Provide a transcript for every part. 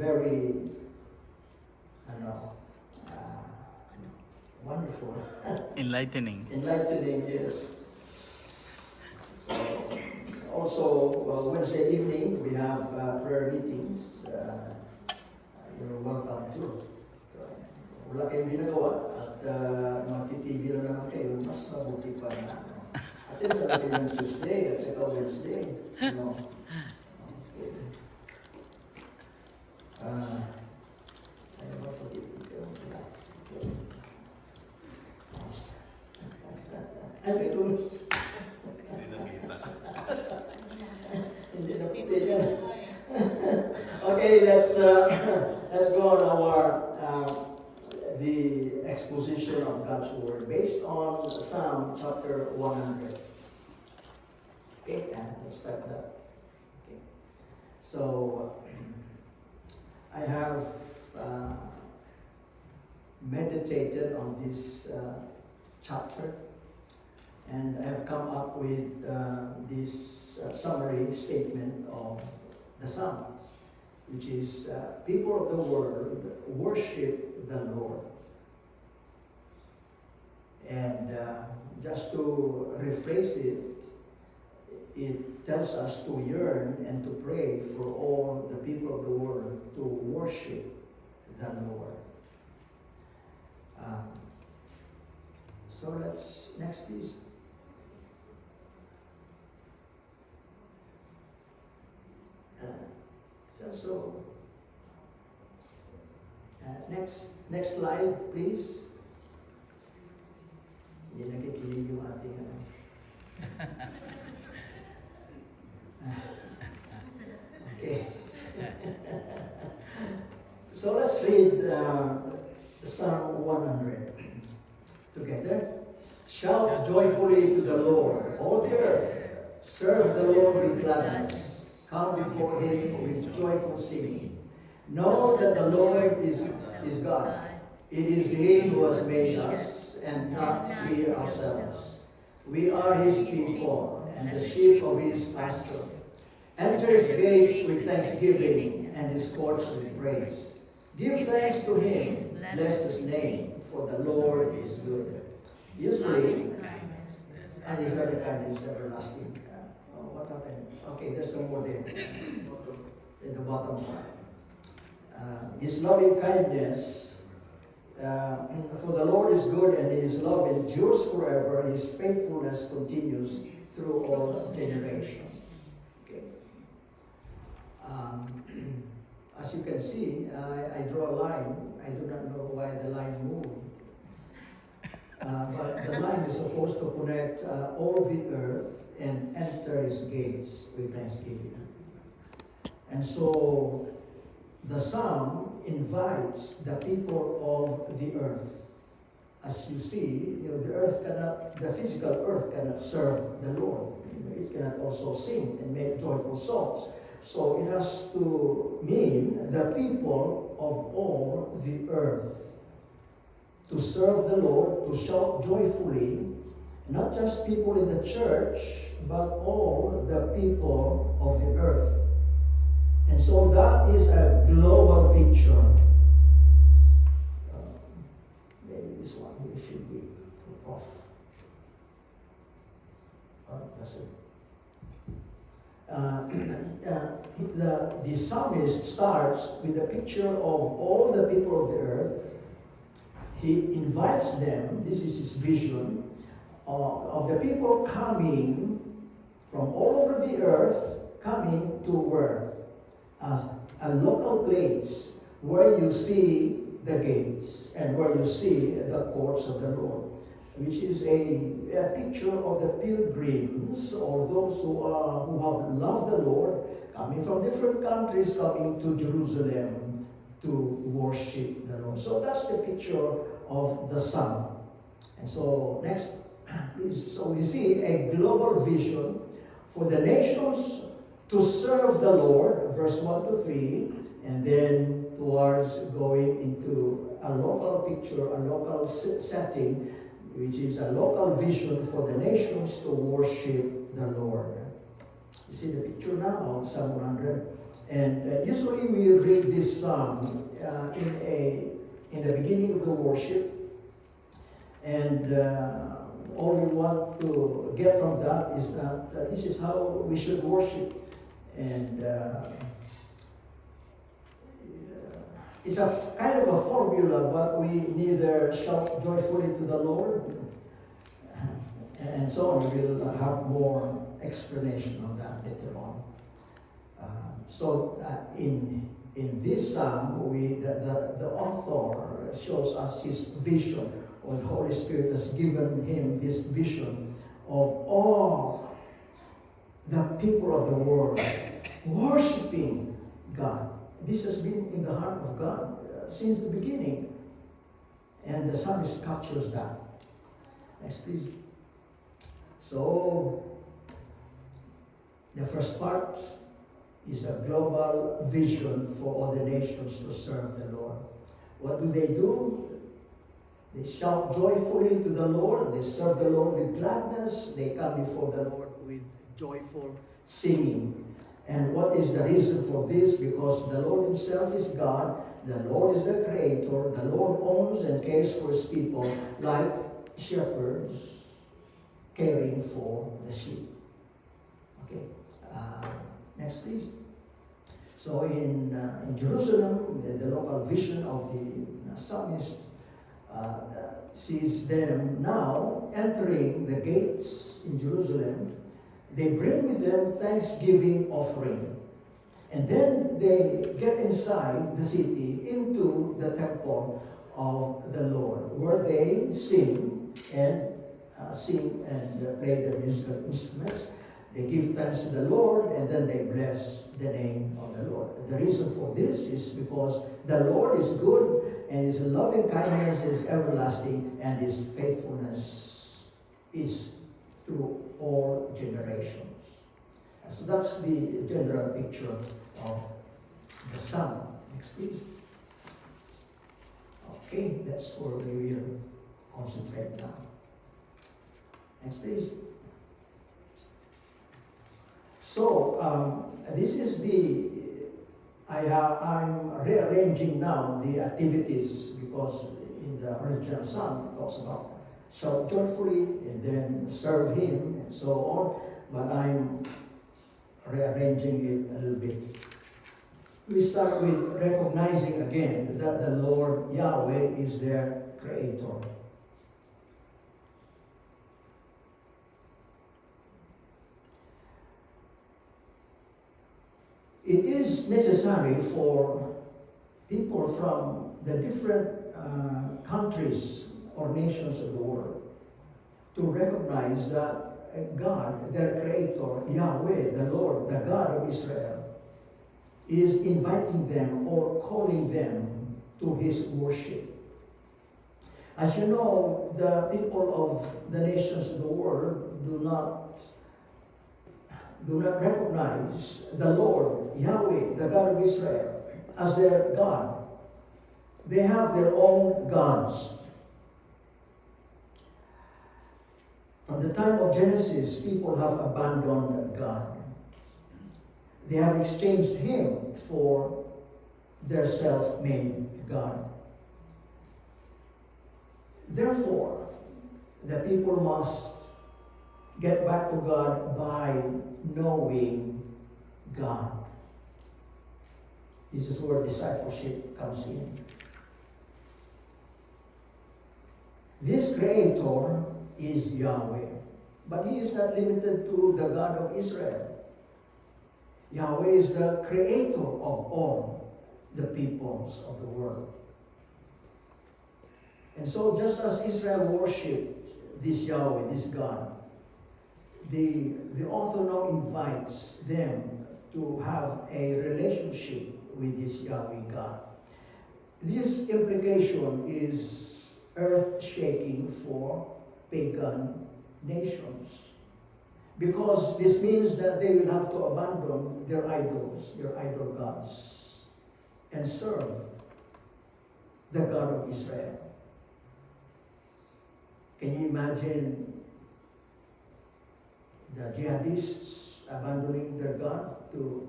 very, ano, wonderful. Enlightening. Enlightening, yes. So, also, Wednesday evening, we have prayer meetings. You're welcome to. Wala kayong ginagawa at mag-TV na naman kayo, mas mabuti pa na. Atin sa natin ng Tuesday at saka Wednesday. No. Okay. Ano ba ito? Ano ito? Hindi nakita yan. Okay, let's go on our the exposition of God's Word based on Psalm chapter 100. Okay, and let's start that. Okay. So, I have meditated on this chapter, and I have come up with this summary statement of the Psalm, which is people of the world worship the Lord. And just to rephrase it, it tells us to yearn and to pray for all the people of the world to worship the Lord. So let's, next please. Next slide, please. Hindi nakikinig yung ating ano. Okay. So let's read Psalm 100 together. Shout joyfully to the Lord, all the earth. Serve the Lord with gladness. Come before Him with joyful singing. Know that the Lord is God. It is He who has made us, and not we ourselves. We are His people, and the sheep of His pasture. Enter His gates with thanksgiving, and His courts with praise. Give thanks to Him, bless His name, for the Lord is good. Usually, and His loving kindness is everlasting. What happened? Okay, there's some more there. In the bottom part. His loving kindness, for the Lord is good and His love endures forever. His faithfulness continues through all generations. Okay. As you can see, I draw a line. I do not know why the line moved. But the line is supposed to connect all the earth and enter His gates with thanksgiving. And so the psalm invites the people of the earth. As you see, the earth cannot, the physical earth cannot serve the Lord. It cannot also sing and make joyful songs. So it has to mean the people of all the earth to serve the Lord, to shout joyfully, not just people in the church, but all the people of the earth. And so that is a global picture. Maybe this one here should be off. That's it. The psalmist starts with a picture of all the people of the earth. He invites them, this is his vision, of the people coming from all over the earth, coming to where? A local place where you see the gates and where you see the courts of the Lord, which is a picture of the pilgrims or those who have loved the Lord, coming from different countries, coming to Jerusalem to worship the Lord. So that's the picture of the Son. And so next, please. So we see a global vision for the nations to serve the Lord, verse 1 to 3, and then towards going into a local picture, a local setting, which is a local vision for the nations to worship the Lord. You see the picture now of Psalm 100. And usually we read this psalm in the beginning of the worship, and all we want to get from that is that this is how we should worship. And it's a kind of a formula, but we neither shout joyfully to the Lord, and so on. We'll have more explanation on that later on. In this psalm, the author shows us his vision, or the Holy Spirit has given him this vision of all the people of the world worshiping God. This has been in the heart of God since the beginning, and the psalmist captures that. Next, please. So, the first part is a global vision for all the nations to serve the Lord. What do? They shout joyfully to the Lord. They serve the Lord with gladness. They come before the Lord with joyful singing. And what is the reason for this? Because the Lord himself is God. The Lord is the creator. The Lord owns and cares for his people like shepherds caring for the sheep. Okay. Next, please. So in Jerusalem, the local vision of the psalmist sees them now entering the gates in Jerusalem. They bring with them thanksgiving offering. And then they get inside the city into the temple of the Lord, where they sing and play their musical instruments. They give thanks to the Lord, and then they bless the name of the Lord. The reason for this is because the Lord is good, and his loving kindness is everlasting, and his faithfulness is through all generations. So that's the general picture of the psalm. Next, please. Okay, that's where we will concentrate now. Next, please. So, this is I'm rearranging now the activities, because in the original psalm it talks about shout joyfully and then serve him and so on, but I'm rearranging it a little bit. We start with recognizing again that the Lord Yahweh is their creator. It is necessary for people from the different countries or nations of the world to recognize that God, their creator, Yahweh, the Lord, the God of Israel, is inviting them or calling them to his worship. As you know, the people of the nations of the world do not recognize the Lord, Yahweh, the God of Israel, as their God. They have their own gods. From the time of Genesis, people have abandoned God. They have exchanged him for their self-made God. Therefore, the people must get back to God by knowing God. This is where discipleship comes in. This creator is Yahweh, but he is not limited to the God of Israel. Yahweh is the creator of all the peoples of the world. And so just as Israel worshipped this Yahweh, this God, the author now invites them to have a relationship with this Yahweh God. This implication is earth-shaking for pagan nations, because this means that they will have to abandon their idols, their idol gods, and serve the God of Israel. Can you imagine the jihadists abandoning their God to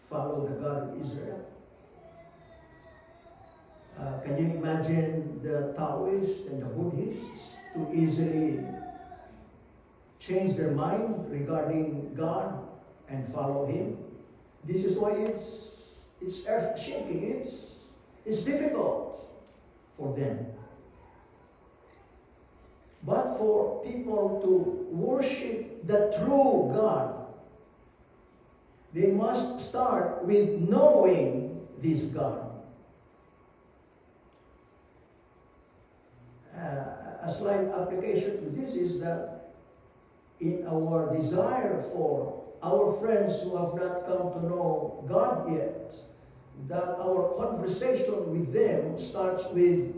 follow the God of Israel. Can you imagine the Taoists and the Buddhists to easily change their mind regarding God and follow Him? This is why it's earth-shaking. It's difficult for them. But for people to worship the true God, they must start with knowing this God. A slight application to this is that in our desire for our friends who have not come to know God yet, that our conversation with them starts with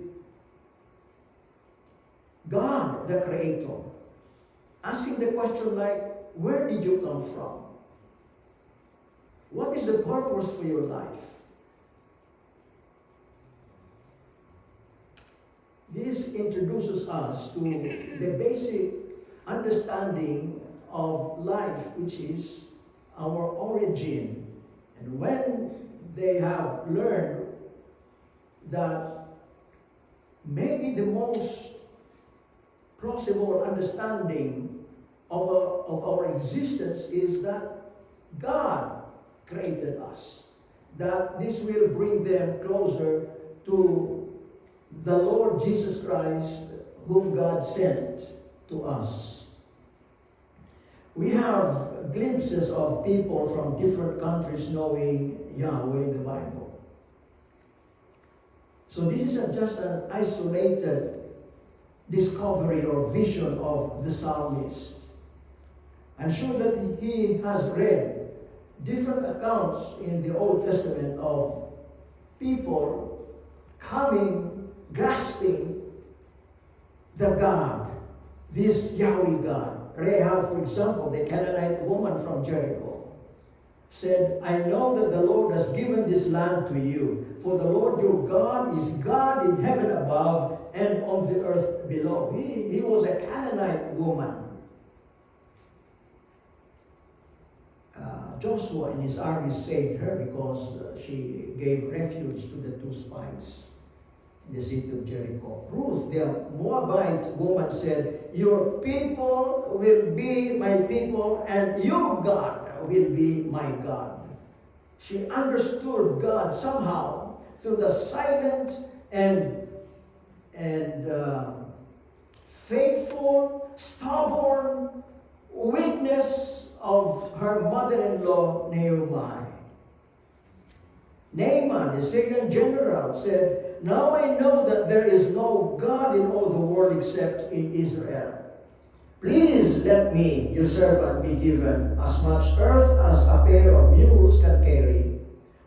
God, the Creator. Asking the question like, where did you come from? What is the purpose for your life? This introduces us to the basic understanding of life, which is our origin. And when they have learned that maybe the most plausible understanding of our existence is that God created us, that this will bring them closer to the Lord Jesus Christ, whom God sent to us. We have glimpses of people from different countries knowing Yahweh in the Bible. So this isn't just an isolated discovery or vision of the psalmist. I'm sure that he has read different accounts in the Old Testament of people coming, grasping the God, this Yahweh God. Rahab, for example, the Canaanite woman from Jericho, said, I know that the Lord has given this land to you, for the Lord your God is God in heaven above and on the earth below. He was a Canaanite woman. Joshua and his army saved her because she gave refuge to the two spies in the city of Jericho. Ruth, the Moabite woman, said, your people will be my people and your God will be my God. She understood God somehow through the silent and faithful, stubborn witness of her mother-in-law, Naomi. Naaman, the Syrian general, said, now I know that there is no God in all the world except in Israel. Please let me, your servant, be given as much earth as a pair of mules can carry.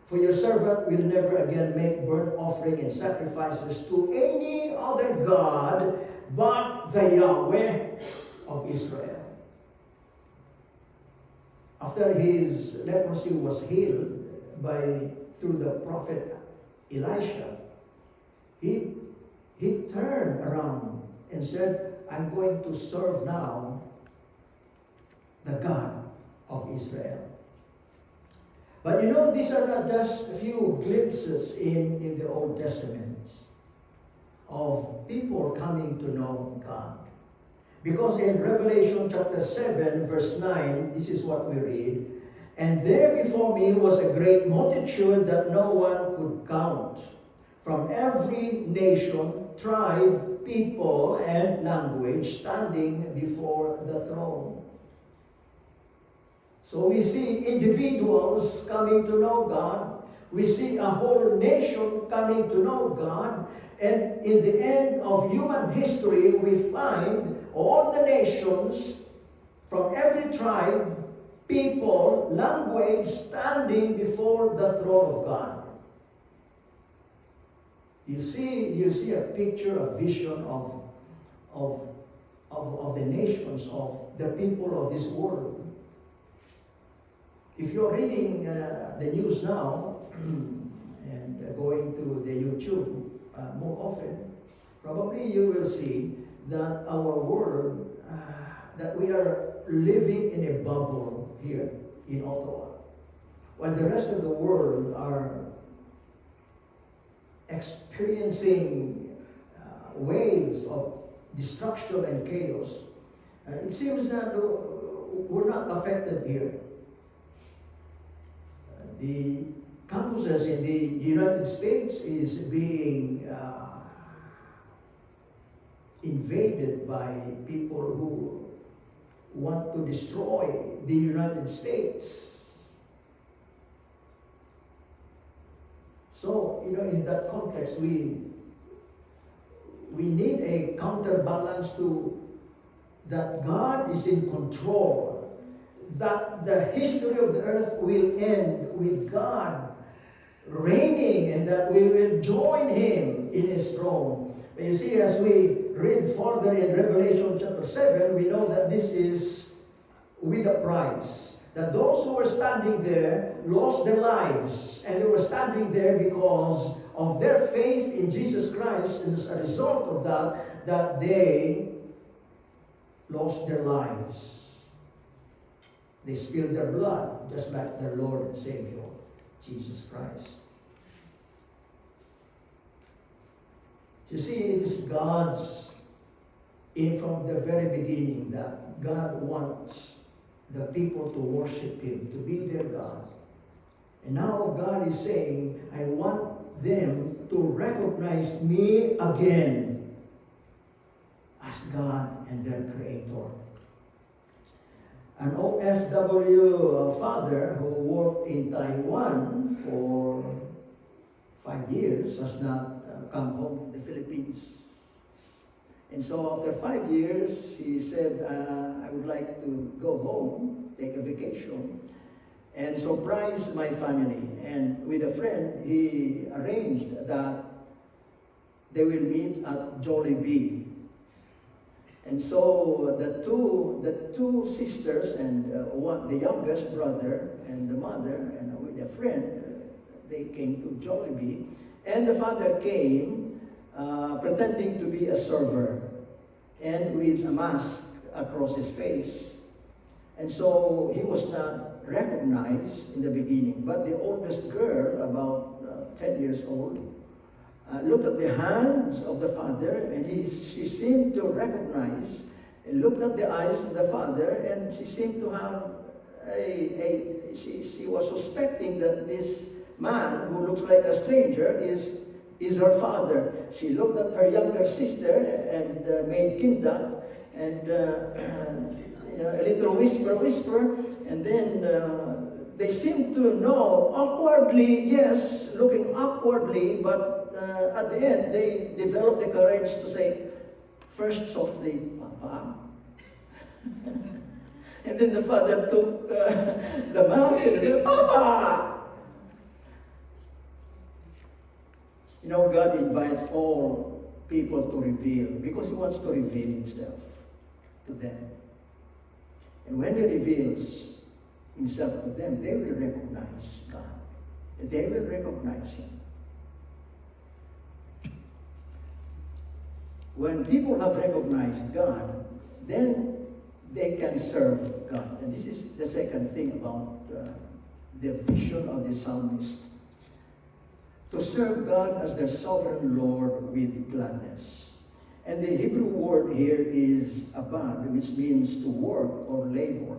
For your servant will never again make burnt offering and sacrifices to any other God but the Yahweh of Israel. After his leprosy was healed through the prophet Elisha, he turned around and said, I'm going to serve now the God of Israel. But you know, these are not just a few glimpses in the Old Testament of people coming to know God. Because in Revelation chapter 7, verse 9, this is what we read, and there before me was a great multitude that no one could count, from every nation, tribe, people, and language, standing before the throne. So we see individuals coming to know God. We see a whole nation coming to know God. And in the end of human history, we find all the nations from every tribe, people, language, standing before the throne of God. You see a picture, a vision of the nations, of the people of this world. If you're reading the news now and going to the YouTube more often, probably you will see that our world, that we are living in a bubble here in Ottawa. When the rest of the world are experiencing waves of destruction and chaos, it seems that we're not affected here. The campuses in the United States is being invaded by people who want to destroy the United States. So, in that context, we need a counterbalance to that God is in control, that the history of the earth will end with God reigning, and that we will join Him in His throne. But you see, as we read further in Revelation chapter 7, we know that this is with a price. That those who were standing there lost their lives, and they were standing there because of their faith in Jesus Christ, and as a result of that they lost their lives. They spilled their blood, just like their Lord and Savior, Jesus Christ. You see, it is God's aim from the very beginning that God wants the people to worship Him, to be their God. And now God is saying, I want them to recognize me again as God and their Creator. An O.F.W. father who worked in Taiwan for 5 years has not come home to the Philippines. And so after 5 years, he said, I would like to go home, take a vacation, and surprise my family. And with a friend, he arranged that they will meet at Jollibee. And so the two sisters and the youngest brother and the mother and with a friend, they came to Jollibee. And the father came pretending to be a server and with a mask across his face. And so he was not recognized in the beginning. But the oldest girl, about 10 years old, looked at the hands of the father, and she seemed to recognize, and looked at the eyes of the father, and she seemed to have she was suspecting that this man who looks like a stranger is her father. She looked at her younger sister and made kinda, and a little whisper, and then they seemed to know awkwardly, yes, looking awkwardly, but at the end they developed the courage to say, first softly, Papa. And then the father took the mask and said, Papa! God invites all people to reveal, because He wants to reveal Himself to them. And when He reveals Himself to them, they will recognize God. They will recognize Him. When people have recognized God, then they can serve God. And this is the second thing about the vision of the psalmist. To serve God as their sovereign Lord with gladness. And the Hebrew word here is abad, which means to work or labor.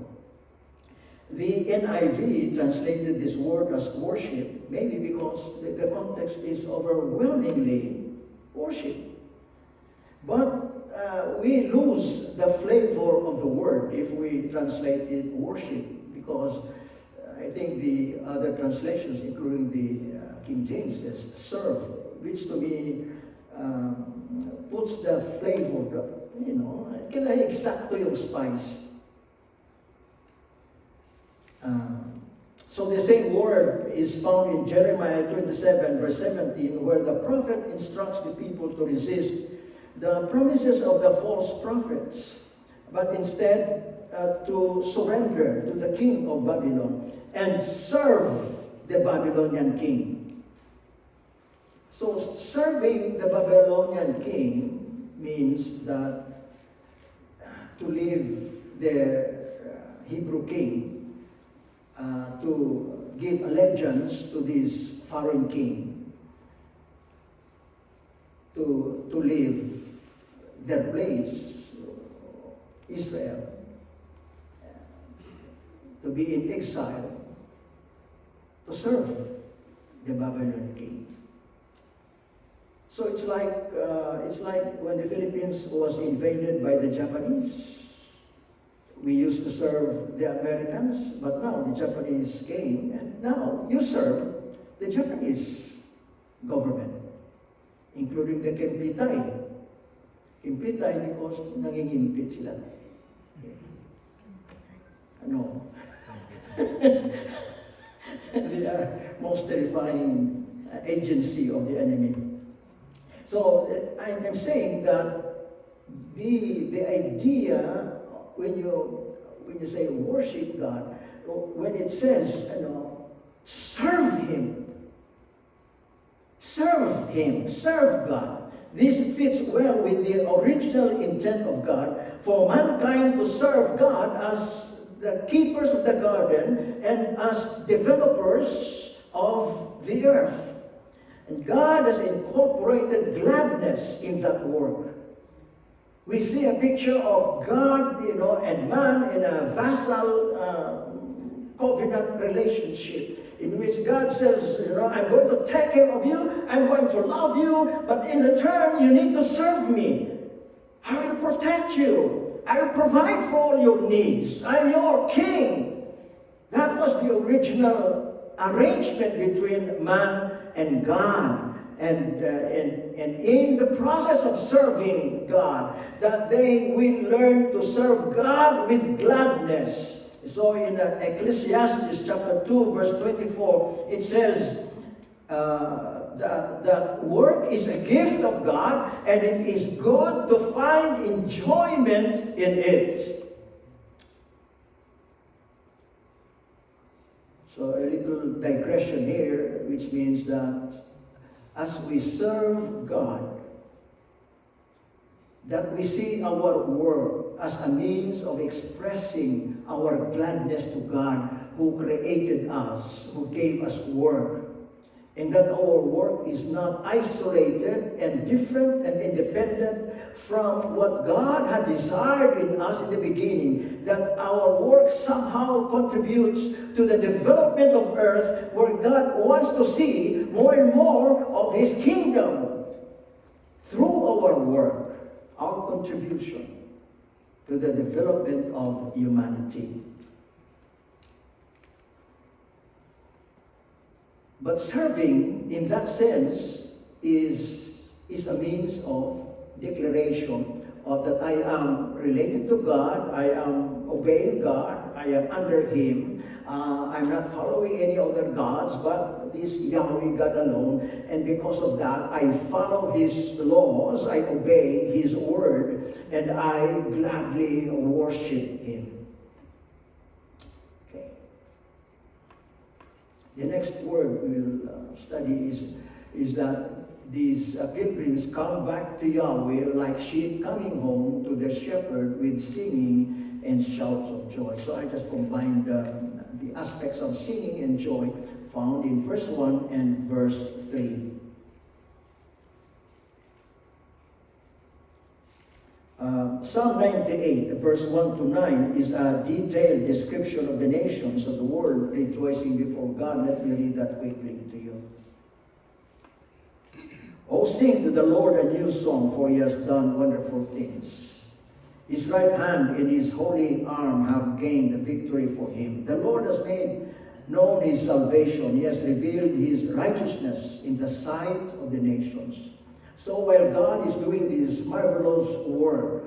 The NIV translated this word as worship, maybe because the context is overwhelmingly worship. But we lose the flavor of the word if we translate it worship, because I think the other translations, including the King James, says serve, which to me puts the flavor, kailangan eksakto yung spice. So the same word is found in Jeremiah 27, verse 17, where the prophet instructs the people to resist the promises of the false prophets, but instead to surrender to the king of Babylon and serve the Babylonian king. So serving the Babylonian king means that to leave the Hebrew king, to give allegiance to this foreign king to leave their place, Israel, to be in exile, to serve the Babylonian king. So it's like when the Philippines was invaded by the Japanese. We used to serve the Americans, but now the Japanese came, and now you serve the Japanese government, including the Kempitay. Kempitay because nangingimpit sila. Ano? They are most terrifying agency of the enemy. So I'm saying that the idea when you say worship God, when it says, serve Him, serve God. This fits well with the original intent of God for mankind to serve God as the keepers of the garden and as developers of the earth. And God has incorporated gladness in that work. We see a picture of God, and man in a vassal covenant relationship in which God says, I'm going to take care of you, I'm going to love you, but in return you need to serve me. I will protect you. I will provide for all your needs. I'm your king. That was the original arrangement between man and God. And in the process of serving God, that they will learn to serve God with gladness. So in Ecclesiastes chapter 2, verse 24, it says that work is a gift of God, and it is good to find enjoyment in it. So a little digression here, which means that as we serve God, that we see our work as a means of expressing our gladness to God who created us, who gave us work. And that our work is not isolated and different and independent from what God had desired in us in the beginning. That our work somehow contributes to the development of earth, where God wants to see more and more of His kingdom through our work, our contribution to the development of humanity. But serving, in that sense, is a means of declaration of that I am related to God, I am obeying God, I am under Him, I'm not following any other gods, but this Yahweh God alone, and because of that, I follow His laws, I obey His word, and I gladly worship Him. The next word we'll study is that these pilgrims come back to Yahweh like sheep coming home to their shepherd with singing and shouts of joy. So I just combined the aspects of singing and joy found in verse 1 and verse 3. Psalm 98, verse 1 to 9, is a detailed description of the nations of the world rejoicing before God. Let me read that quickly to you. Oh, sing to the Lord a new song, for He has done wonderful things. His right hand and His holy arm have gained the victory for Him. The Lord has made known His salvation. He has revealed His righteousness in the sight of the nations. So while God is doing this marvelous work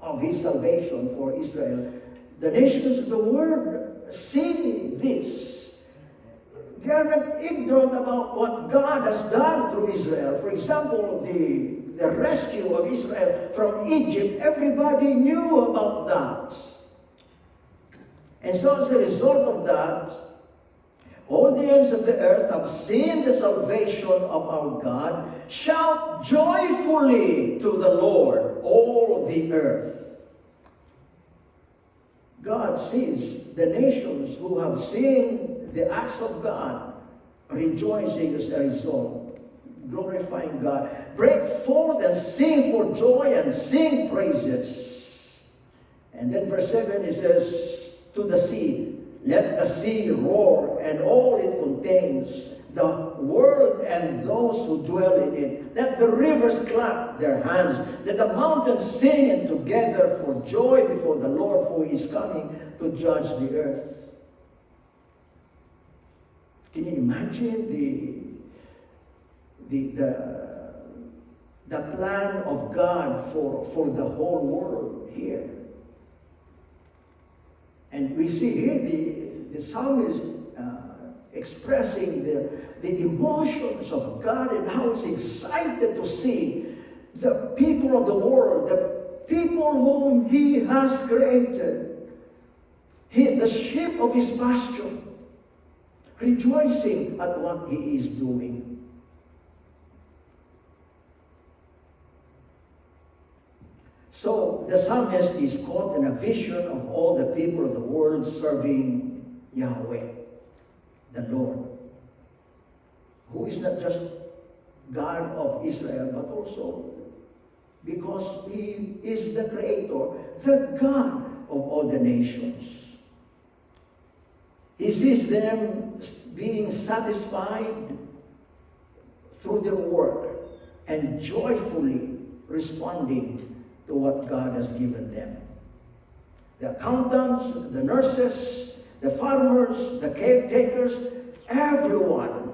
of His salvation for Israel, the nations of the world see this. They are not ignorant about what God has done through Israel. For example, the rescue of Israel from Egypt, everybody knew about that. And so as a result of that, all the ends of the earth have seen the salvation of our God. Shout joyfully to the Lord, all the earth. God sees the nations who have seen the acts of God, rejoicing as a result, glorifying God. Break forth and sing for joy and sing praises. And then verse 7, it says, to the sea, let the sea roar and all it contains, the world and those who dwell in it. Let the rivers clap their hands. Let the mountains sing together for joy before the Lord, for he is coming to judge the earth. Can you imagine the plan of God for the whole world here? And we see here the psalmist expressing the emotions of God and how he's excited to see the people of the world, the people whom he has created, the sheep of his pasture, rejoicing at what he is doing. So the psalmist is caught in a vision of all the people of the world serving Yahweh, the Lord, who is not just God of Israel, but also because he is the creator, the God of all the nations. He sees them being satisfied through their work and joyfully responding to what God has given them. The accountants, the nurses, the farmers, the caretakers, everyone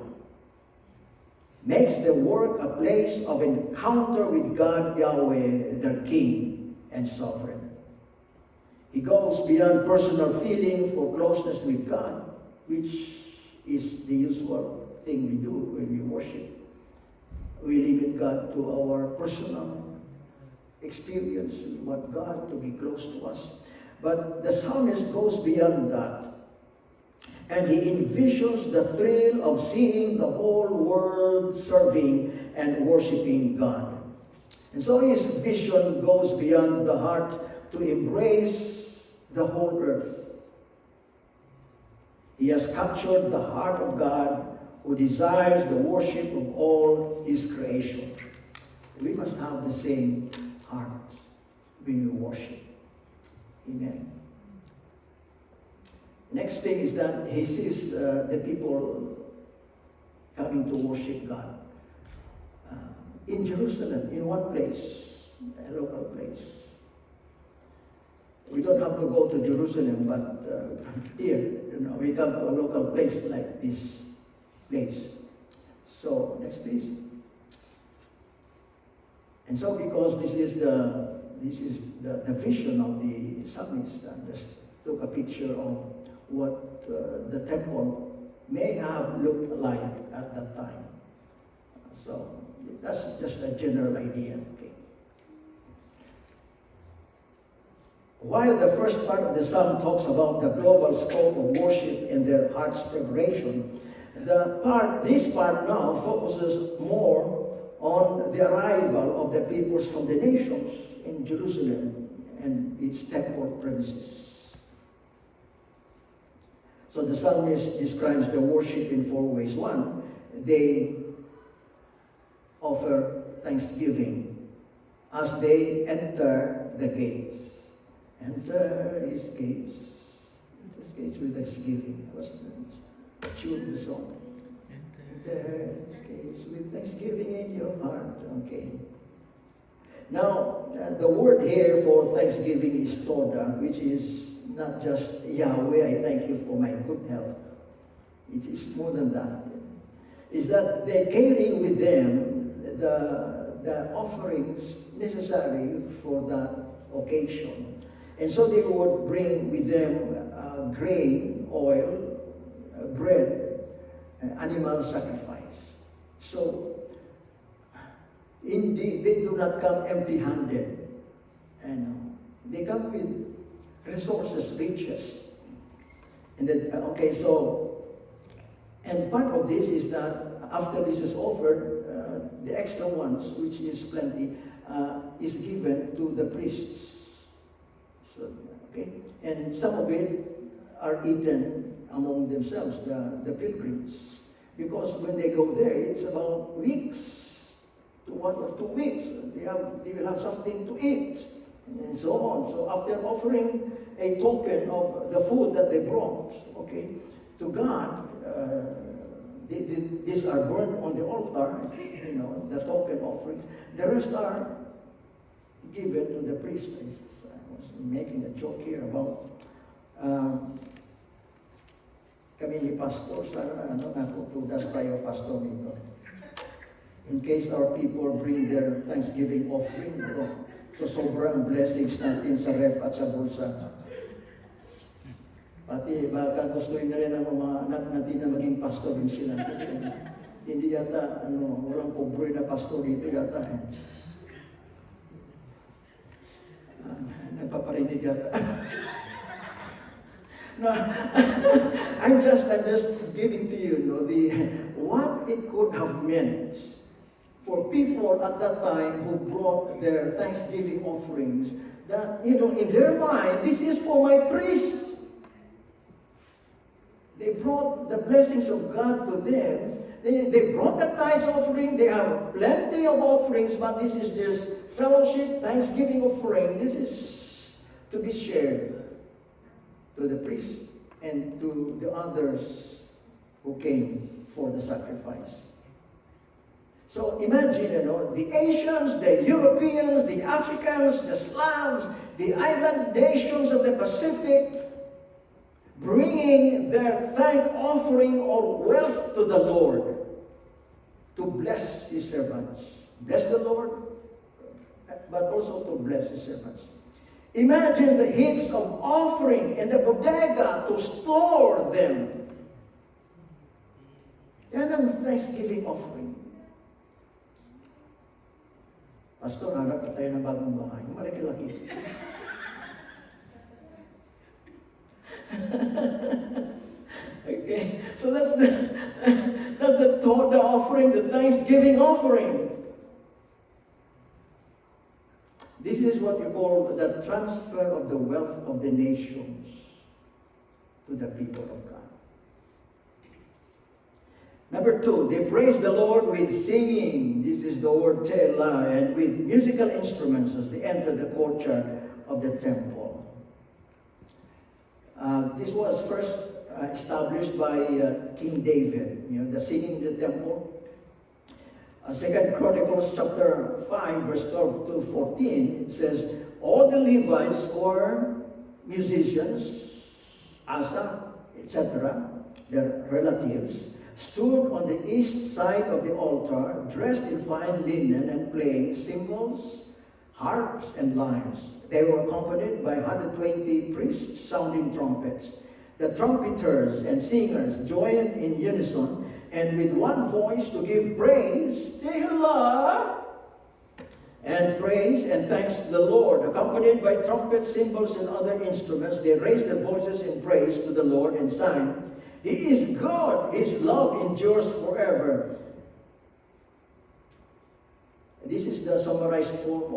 makes their work a place of encounter with God, Yahweh, their King and Sovereign. He goes beyond personal feeling for closeness with God, which is the usual thing we do when we worship. We limit God to our personal experience. We want God to be close to us. But the psalmist goes beyond that. And he envisions the thrill of seeing the whole world serving and worshiping God. And so his vision goes beyond the heart to embrace the whole earth. He has captured the heart of God, who desires the worship of all his creation. We must have the same heart when we worship. Amen. Next thing is that he sees the people coming to worship God. In Jerusalem, in one place, a local place. We don't have to go to Jerusalem, but here, we come to a local place like this place. So, next please. And so, because this is the vision of the psalmist, I just took a picture of what the temple may have looked like at that time. So, that's just a general idea. Okay. While the first part of the psalm talks about the global scope of worship and their heart's preparation, this part now focuses more on the arrival of the peoples from the nations in Jerusalem and its temple premises. So the psalmist describes the worship in four ways. One, they offer thanksgiving as they enter the gates. Enter his gates. Enter his gates with thanksgiving. What's the tune of the song? Enter his gates with thanksgiving in your heart. Okay. Now, the word here for thanksgiving is Toda, which is not just Yahweh, I thank you for my good health. It is more than that. Is that they carry with them the offerings necessary for that occasion. And so they would bring with them grain, oil, bread, animal sacrifice. So, indeed, they do not come empty-handed. They come with resources, riches. And then, and part of this is that after this is offered, the extra ones, which is plenty, is given to the priests. So, okay, and some of it are eaten among themselves, the pilgrims. Because when they go there, it's about weeks, to 1 or 2 weeks. They will have something to eat, and so on. So after offering a token of the food that they brought, okay, to God, these are burned on the altar, the token offerings. The rest are given to the priest. I was making a joke here about kami ni Pastor, nakutudas tayo, Pastor, nito. In case our people bring their Thanksgiving offering, so sobrang blessings natin sa ref at sa bulsa. Pati baka gustuin na rin ang mga anak natin na maging pastor din sila. Hindi yata, walang pobre na pastor dito yata. Nagpaparinig yata. No, I'm just giving to you, what it could have meant for people at that time who brought their Thanksgiving offerings, that, in their mind, this is for my priest. They brought the blessings of God to them. They brought the tithes offering. They have plenty of offerings, but this is their fellowship, Thanksgiving offering. This is to be shared to the priest and to the others who came for the sacrifice. So imagine, the Asians, the Europeans, the Africans, the Slavs, the island nations of the Pacific, bringing their thank offering or wealth to the Lord to bless His servants. Bless the Lord, but also to bless His servants. Imagine the heaps of offering in the bodega to store them. Yan ang Thanksgiving offering. Pastor, hanap na tayo ng bagong bahay. Malaki-laki. Okay, so that's the offering, the Thanksgiving offering. This is what you call the transfer of the wealth of the nations to the people of God. Number 2, they praise the Lord with singing. This is the word tela, and with musical instruments as they enter the courtyard of the temple. This was first established by King David, the singing in the temple. 2 Chronicles chapter 5, verse 12 to 14, it says, all the Levites or musicians, Asaph, etc., their relatives, stood on the east side of the altar, dressed in fine linen and playing cymbals, harps, and lyres. They were accompanied by 120 priests sounding trumpets. The trumpeters and singers joined in unison and with one voice to give praise, Tehillah, and praise and thanks to the Lord. Accompanied by trumpets, cymbals, and other instruments, they raised their voices in praise to the Lord and sang, He is good, His love endures forever. This is the summarized form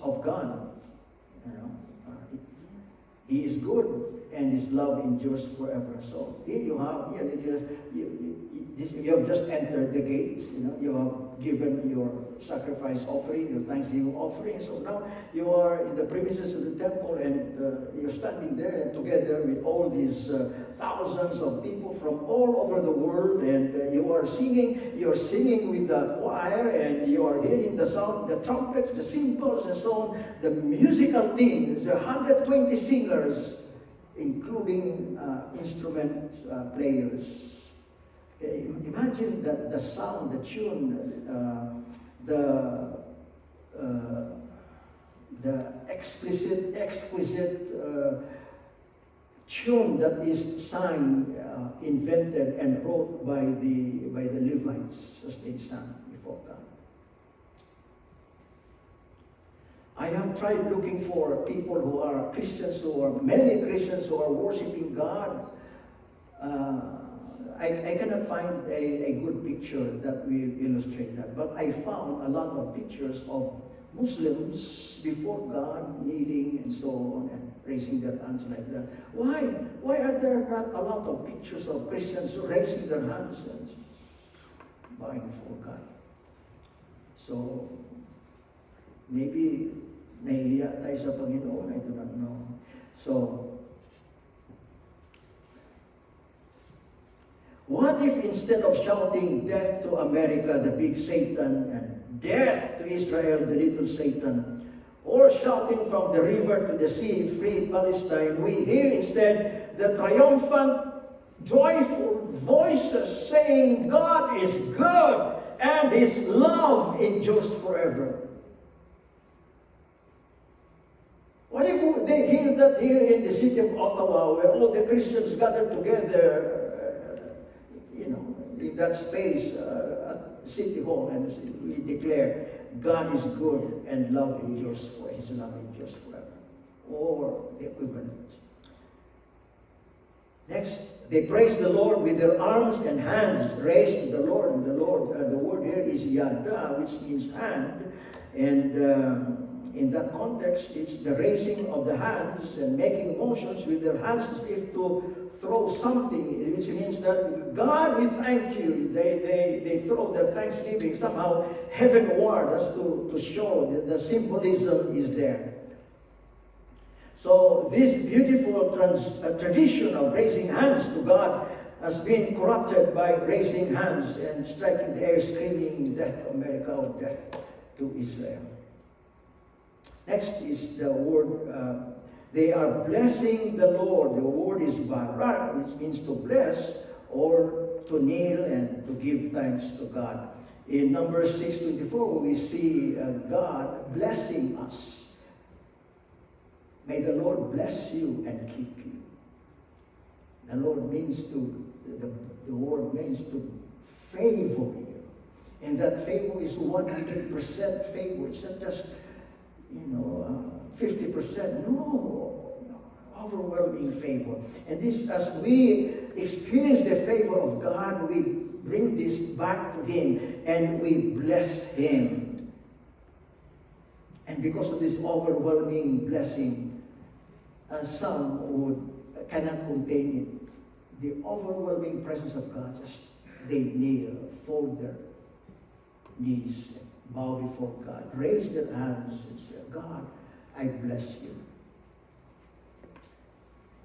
of God. He is good, and His love endures forever. So here you have, you have just entered the gates. You have given your sacrifice offering, your thanksgiving offering. So now you are in the premises of the temple, and you're standing there and together with all these thousands of people from all over the world, and you are singing. You're singing with the choir, and you are hearing the sound, the trumpets, the cymbals, and so on. The musical team, there's 120 singers, including instrument players. Imagine the sound, the tune, the exquisite tune that is sung, invented, and wrote by the Levites as they sang before God. I have tried looking for people who are Christians, many Christians who are worshiping God. I cannot find a good picture that will illustrate that, but I found a lot of pictures of Muslims before God, kneeling and so on, and raising their hands like that. Why are there not a lot of pictures of Christians raising their hands and bowing before God? So, maybe nahihiya tayo sa Panginoon, I do not know. So, what if instead of shouting death to America, the big Satan, and death to Israel, the little Satan, or shouting from the river to the sea, free Palestine, we hear instead the triumphant, joyful voices saying, God is good and His love endures forever. What if they hear that here in the city of Ottawa, where all the Christians gather together, in that space at City Hall, and we declare, God is good and love endures forever. His love endures forever. Or the equivalent. Next, they praise the Lord with their arms and hands raised to the Lord. And the word here is yada, which means hand. And in that context, it's the raising of the hands and making motions with their hands as if to throw something, which means that, God, we thank you. They throw their thanksgiving somehow heavenward as to show that the symbolism is there. So this beautiful tradition of raising hands to God has been corrupted by raising hands and striking the air, screaming, death to America, or death to Israel. Next is the word, they are blessing the Lord. The word is barak, which means to bless or to kneel and to give thanks to God. In Numbers 6:24, we see God blessing us. May the Lord bless you and keep you. The word means to favor you. And that favor is 100% favor. It's not just 50%, no, overwhelming favor. And this, as we experience the favor of God, we bring this back to Him and we bless Him. And because of this overwhelming blessing, some cannot contain it. The overwhelming presence of God, just they kneel, fold their knees, bow before God, raise their hands and say, God, I bless you.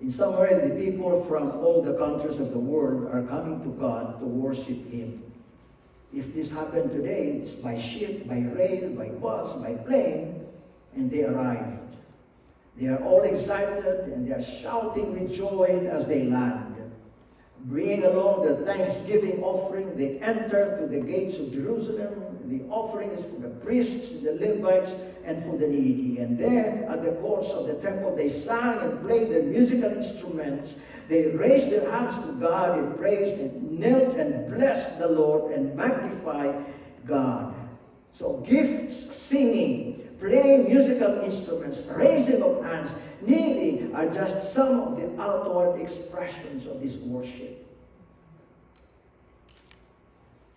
In summary, the people from all the countries of the world are coming to God to worship Him. If this happened today, it's by ship, by rail, by bus, by plane, and they arrived. They are all excited and they are shouting with joy as they land. Bringing along the thanksgiving offering, they enter through the gates of Jerusalem. The offering is for the priests, the Levites, and for the needy. And there at the courts of the temple, they sang and played their musical instruments. They raised their hands to God in praise and knelt and blessed the Lord and magnified God. So gifts, singing, playing musical instruments, raising of hands, kneeling are just some of the outward expressions of this worship.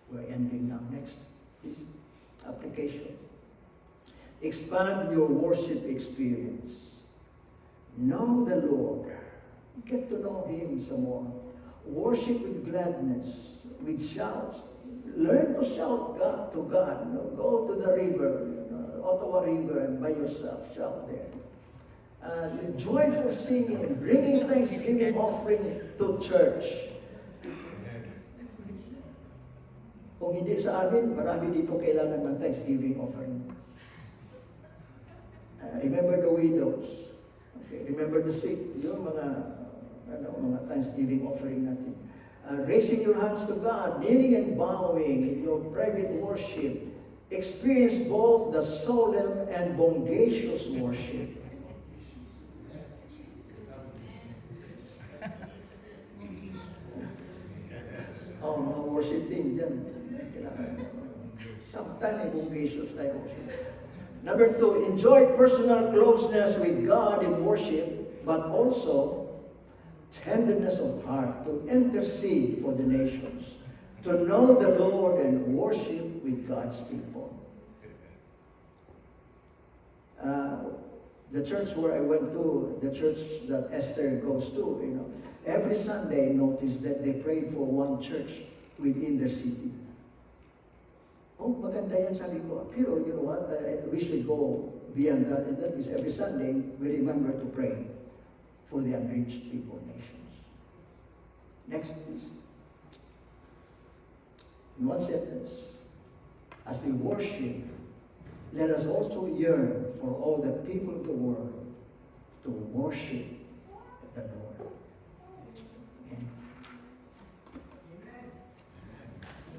We're ending now. Next, please. Application. Expand your worship experience. Know the Lord. Get to know Him some more. Worship with gladness, with shouts. Learn to shout God to God. Go to the river, Ottawa River, and by yourself shout there. Joyful singing, bringing thanksgiving offering to church. Kung hindi sa amin, marami dito kailangan ng thanksgiving offering. Remember the widows. Okay, remember the sick. Yung mga thanksgiving offering natin. Raising your hands to God, kneeling and bowing in your private worship. Experience both the solemn and bongacious worship. Mga worship team dyan. Sometimes may bongacious tayo worship. Number 2, enjoy personal closeness with God in worship, but also tenderness of heart to intercede for the nations, to know the Lord and worship with God's people. The church where I went to, the church that Esther goes to, every Sunday, notice that they prayed for one church within their city. Oh, maganda yan, sabi ko. Pero you know what, we should go beyond that. And that is every Sunday, we remember to pray for the unreached people nations. Next, please. In one sentence, as we worship, let us also yearn for all the people of the world to worship the Lord. Amen.